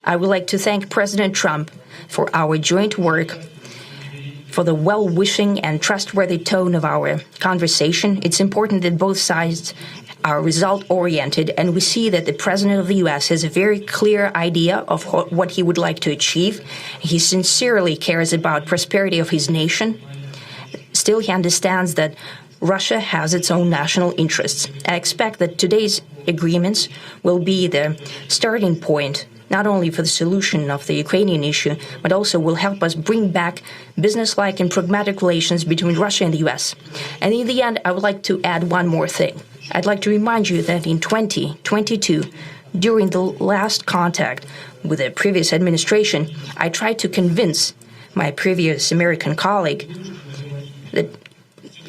I would like to thank President Trump for our joint work, for the well-wishing and trustworthy tone of our conversation. It's important that both sides are result-oriented, and we see that the President of the U.S. has a very clear idea of what he would like to achieve. He sincerely cares about prosperity of his nation. Still, he understands that Russia has its own national interests. I expect that today's agreements will be the starting point not only for the solution of the Ukrainian issue, but also will help us bring back businesslike and pragmatic relations between Russia and the U.S. And in the end, I would like to add one more thing. I'd like to remind you that in 2022, during the last contact with the previous administration, I tried to convince my previous American colleague that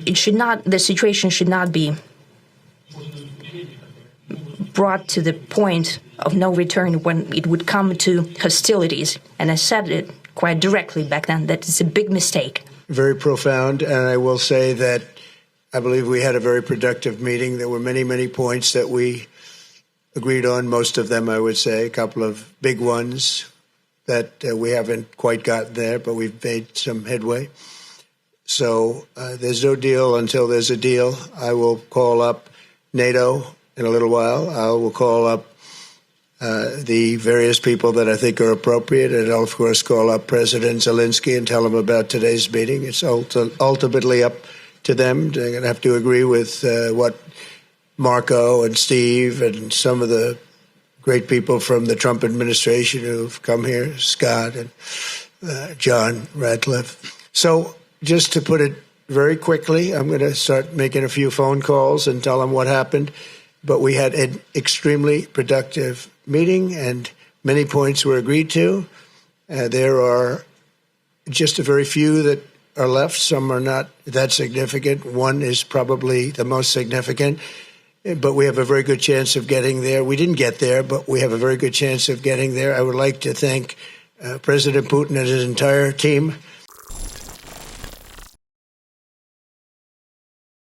the situation should not be brought to the point of no return when it would come to hostilities. And I said it quite directly back then, that it's a big mistake. Very profound. And I will say that I believe we had a very productive meeting. There were many, many points that we agreed on. Most of them, I would say, a couple of big ones that we haven't quite gotten there, but we've made some headway. So there's no deal until there's a deal. I will call up NATO in a little while. I will call up the various people that I think are appropriate, and I'll, of course, call up President Zelensky and tell him about today's meeting. It's ultimately up to them. They're going to have to agree with what Marco and Steve and some of the great people from the Trump administration who've come here, Scott and John Ratcliffe. So just to put it very quickly, I'm going to start making a few phone calls and tell them what happened. But we had an extremely productive meeting, and many points were agreed to. There are just a very few that are left. Some are not that significant. One is probably the most significant, but we have a very good chance of getting there. We didn't get there, but we have a very good chance of getting there. I would like to thank President Putin and his entire team